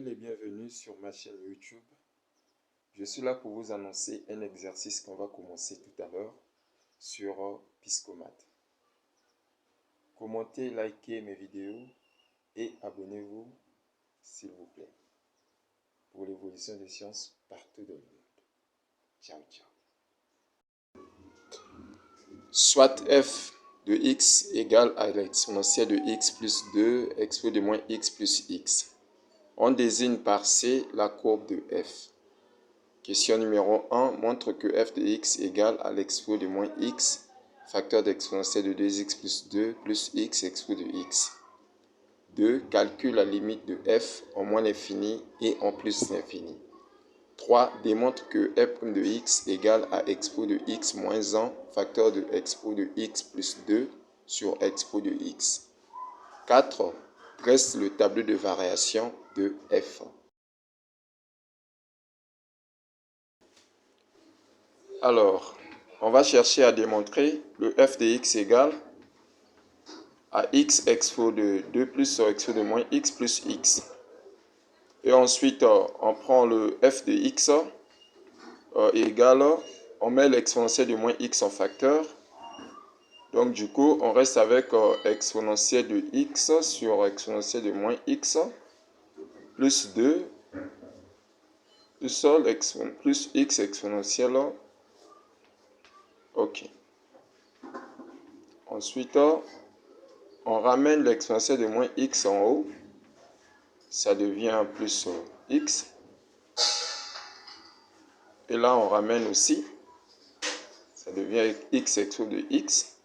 Les bienvenus sur ma chaîne YouTube. Je suis là pour vous annoncer un exercice qu'on va commencer tout à l'heure sur Piscomat. Commentez, likez mes vidéos et abonnez-vous s'il vous plaît pour l'évolution des sciences partout dans le monde. Ciao, ciao. Soit f de x égale à l'exponentielle de x plus 2 exposé de moins x plus x. On désigne par C la courbe de f. Question numéro 1 montre que f de x égale à l'exposé de moins x, facteur d'exponentielle de 2x plus 2 plus x exposé de x. 2. Calcule la limite de f en moins l'infini et en plus l'infini. 3. Démontre que f' de x égale à exposé de x moins 1, facteur de exposé de x plus 2 sur exposé de x. 4. Dresse le tableau de variation de f. Alors, on va chercher à démontrer le f de x égale à x exposé de 2 plus sur exposé de moins x plus x. Et ensuite, on prend le f de x égale, on met l'exponentielle de moins x en facteur. Donc du coup, on reste avec exponentielle de x sur exponentielle de moins x plus 2 plus x exponentielle. Ok. Ensuite, on ramène l'exponentielle de moins x en haut. Ça devient plus x. Et là, on ramène aussi. Ça devient x expo de x.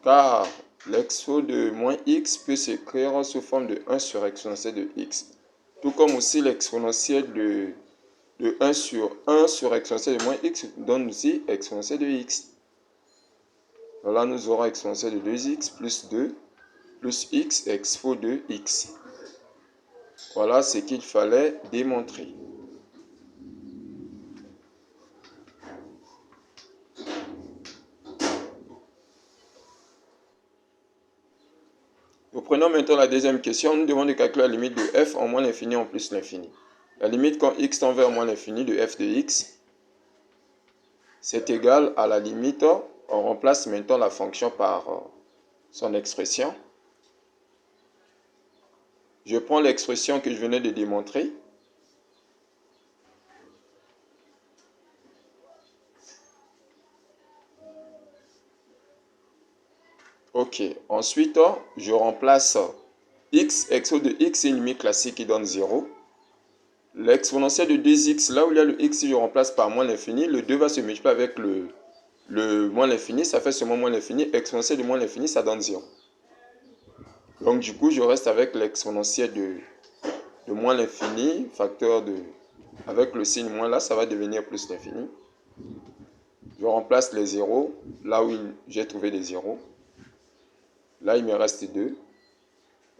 Car l'expo de moins x peut s'écrire sous forme de 1 sur exponentielle de x. Tout comme aussi l'exponentielle de 1 sur exponentielle de moins x donne aussi exponentielle de x. Donc là, nous aurons exponentielle de 2x plus 2 plus x expo de x. Voilà ce qu'il fallait démontrer. Nous prenons maintenant la deuxième question. On nous demande de calculer la limite de f en moins l'infini en plus l'infini. La limite quand x tend vers moins l'infini de f de x, c'est égal à la limite. On remplace maintenant la fonction par son expression. Je prends l'expression que je venais de démontrer. Ok, ensuite, je remplace x expo de x, c'est une limite classique qui donne 0. L'exponentielle de 2x, là où il y a le x, si je remplace par moins l'infini, le 2 va se multiplier avec le moins l'infini, ça fait seulement moins l'infini. Exponentielle de moins l'infini, ça donne 0. Donc du coup, je reste avec l'exponentielle de moins l'infini, facteur de... Avec le signe moins là, ça va devenir plus l'infini. Je remplace les zéros, là où j'ai trouvé des zéros. Là, il me reste 2.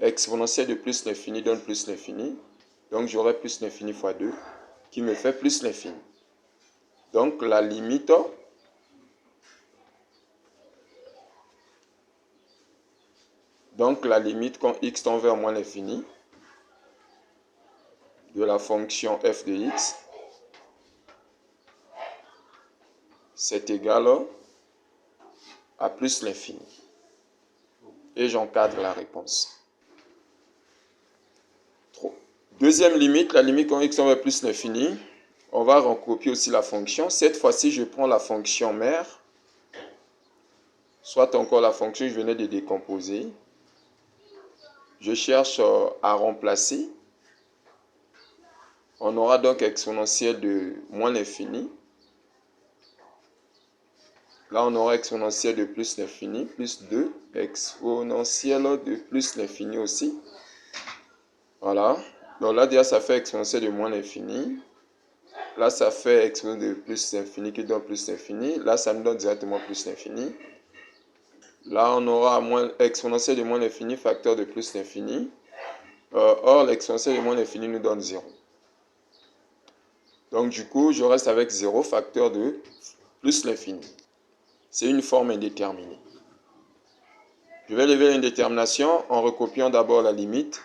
Exponentielle de plus l'infini donne plus l'infini. Donc, j'aurai plus l'infini fois 2, qui me fait plus l'infini. Donc, la limite quand x tend vers moins l'infini de la fonction f de x, c'est égal à plus l'infini. Et j'encadre la réponse. Deuxième limite, la limite quand x tend vers plus l'infini. On va recopier aussi la fonction. Cette fois-ci, je prends la fonction mère, soit encore la fonction que je venais de décomposer. Je cherche à remplacer. On aura donc exponentielle de moins l'infini. Là, on aura exponentielle de plus l'infini, plus 2. Exponentielle de plus l'infini aussi. Voilà. Donc là, déjà, ça fait exponentielle de moins l'infini. Là, ça fait exponentielle de plus l'infini qui donne plus l'infini. Là, ça me donne directement plus l'infini. Là, on aura exponentielle de moins l'infini, facteur de plus l'infini. Or, l'exponentielle de moins l'infini nous donne 0. Donc, du coup, je reste avec 0, facteur de plus l'infini. C'est une forme indéterminée. Je vais lever l'indétermination en recopiant d'abord la limite.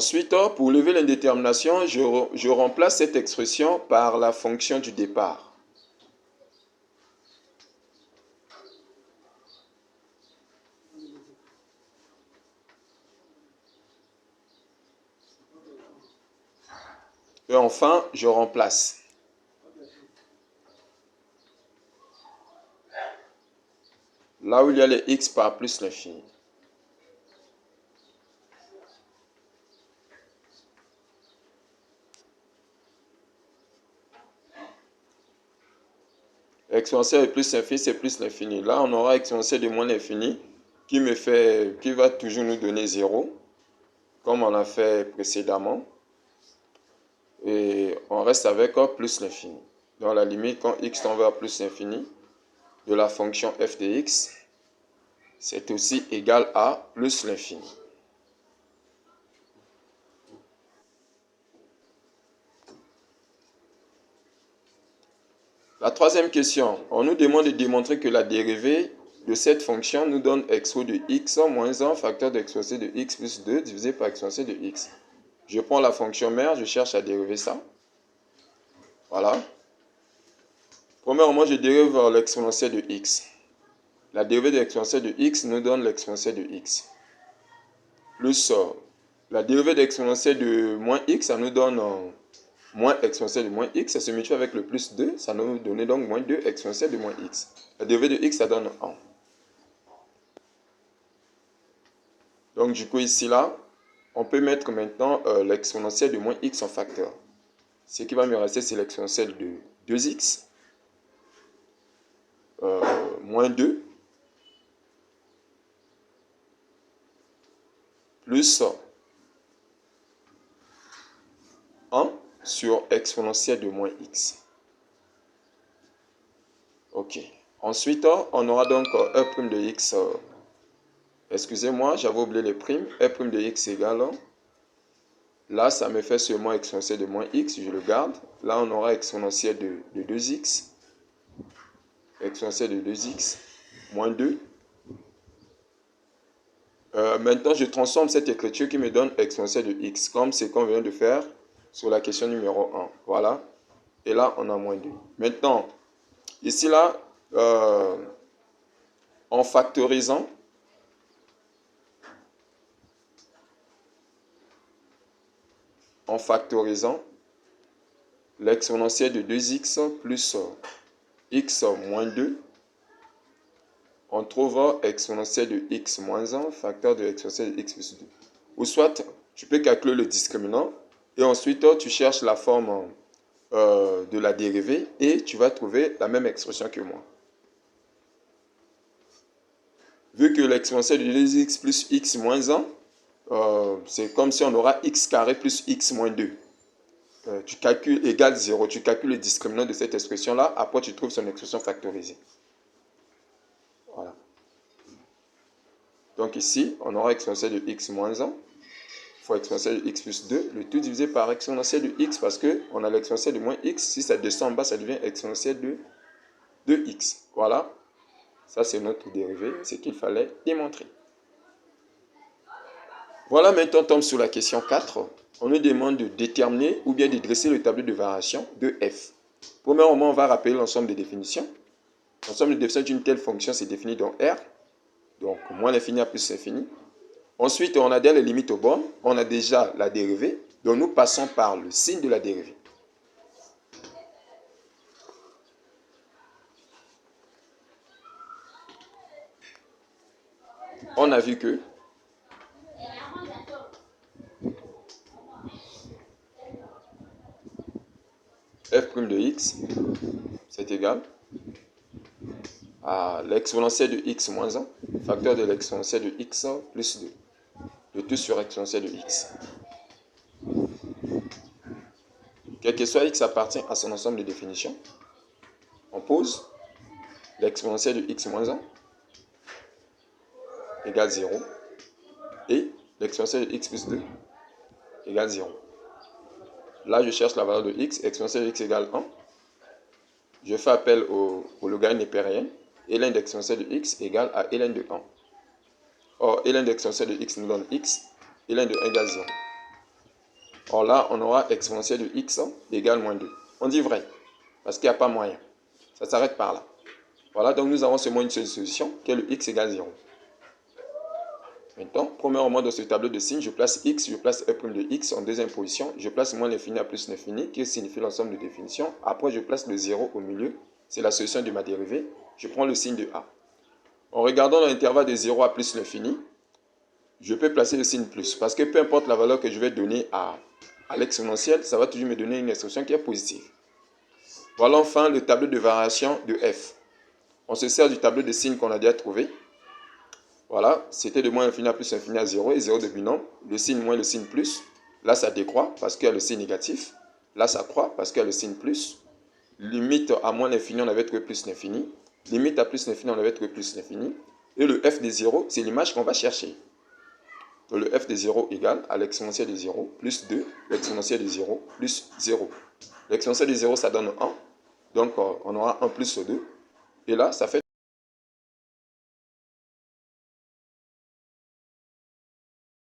Ensuite, pour lever l'indétermination, je remplace cette expression par la fonction du départ. Et enfin, je remplace. Là où il y a les x par plus l'infini. Exponentielle de plus l'infini, c'est plus l'infini. Là, on aura exponentielle de moins l'infini qui va toujours nous donner 0, comme on a fait précédemment. Et on reste avec plus l'infini. Dans la limite, quand x tend vers plus l'infini, de la fonction f de x, c'est aussi égal à plus l'infini. La troisième question, on nous demande de démontrer que la dérivée de cette fonction nous donne expo de x moins 1 facteur d'exponentielle de x plus 2 divisé par exponentielle de x. Je prends la fonction mère, je cherche à dériver ça. Voilà. Premièrement, je dérive l'exponentielle de x. La dérivée de l'exponentielle de x nous donne l'exponentielle de x. Plus la dérivée de l'exponentielle de moins x, ça nous donne moins exponentielle de moins x. Ça se multiplie avec le plus 2, ça nous donne donc moins 2 exponentielle de moins x. La dérivée de x, ça donne 1. Donc du coup, ici, là, on peut mettre maintenant l'exponentielle de moins x en facteur. Ce qui va me rester, c'est l'exponentielle de 2x moins 2 plus 1 sur exponentielle de moins x. Ok. Ensuite, on aura donc e' de x. Excusez-moi, j'avais oublié les primes. E' de x égale. Là, ça me fait seulement exponentielle de moins x. Je le garde. Là, on aura exponentielle de 2x. Exponentielle de 2x moins 2. Maintenant, je transforme cette écriture qui me donne exponentielle de x, comme c'est qu'on vient de faire sur la question numéro 1. Voilà. Et là, on a moins 2. Maintenant, ici, là, en factorisant, l'exponentielle de 2x plus x moins 2, on trouve exponentielle de x moins 1, facteur de l'exponentielle de x plus 2. Ou soit, tu peux calculer le discriminant et ensuite, tu cherches la forme de la dérivée et tu vas trouver la même expression que moi. Vu que l'exponentielle de 2x plus x moins 1, c'est comme si on aura x carré plus x moins 2. Tu calcules égale 0, tu calcules le discriminant de cette expression-là, après tu trouves son expression factorisée. Voilà. Donc ici, on aura exponentielle de x moins 1 fois exponentielle de x plus 2, le tout divisé par exponentielle de x, parce qu'on a l'exponentielle de moins x, si ça descend en bas, ça devient exponentielle de x. Voilà, ça c'est notre dérivée, c'est qu'il fallait démontrer. Voilà, maintenant on tombe sur la question 4. On nous demande de déterminer ou bien de dresser le tableau de variation de f. Premièrement, on va rappeler l'ensemble des définitions. L'ensemble des définitions d'une telle fonction, c'est défini dans R. Donc, moins l'infini à plus l'infini. Ensuite, on a déjà les limites aux bornes. On a déjà la dérivée. Donc, nous passons par le signe de la dérivée. On a vu que f' de x, c'est égal à l'exponentielle de x moins 1, facteur de l'exponentielle de x plus 2. Le tout sur exponentielle de x. Quel que soit x appartient à son ensemble de définitions. On pose l'exponentielle de x moins 1 égale 0 et l'exponentielle de x plus 2 égale 0. Là, je cherche la valeur de x, exponentielle de x égale 1. Je fais appel au logarithme népérien. Ln d'exponentielle de x égale à ln de 1. Or, ln d'exponentielle de x nous donne x, ln de 1 égale 0. Or là, on aura exponentielle de x égale moins 2. On dit vrai, parce qu'il n'y a pas moyen. Ça s'arrête par là. Voilà, donc nous avons seulement une seule solution, qui est le x égale 0. Maintenant, premièrement, dans ce tableau de signes, je place x, je place e' de x en deuxième position. Je place moins l'infini à plus l'infini, qui signifie l'ensemble de définitions. Après, je place le 0 au milieu. C'est la solution de ma dérivée. Je prends le signe de a. En regardant dans l'intervalle de 0 à plus l'infini, je peux placer le signe plus. Parce que peu importe la valeur que je vais donner à l'exponentielle, ça va toujours me donner une expression qui est positive. Voilà enfin le tableau de variation de f. On se sert du tableau de signes qu'on a déjà trouvé. Voilà, c'était de moins infini à plus infini à 0 et 0 de binombre. Le signe moins, le signe plus. Là, ça décroît parce qu'il y a le signe négatif. Là, ça croît parce qu'il y a le signe plus. Limite à moins l'infini, on avait trouvé plus l'infini. Limite à plus l'infini, on avait trouvé plus l'infini. Et le f de 0, c'est l'image qu'on va chercher. Donc, le f de 0 égale à l'exponentielle de 0 plus 2, l'exponentielle de 0 plus 0. L'exponentielle de 0, ça donne 1. Donc, on aura 1 plus 2. Et là, ça fait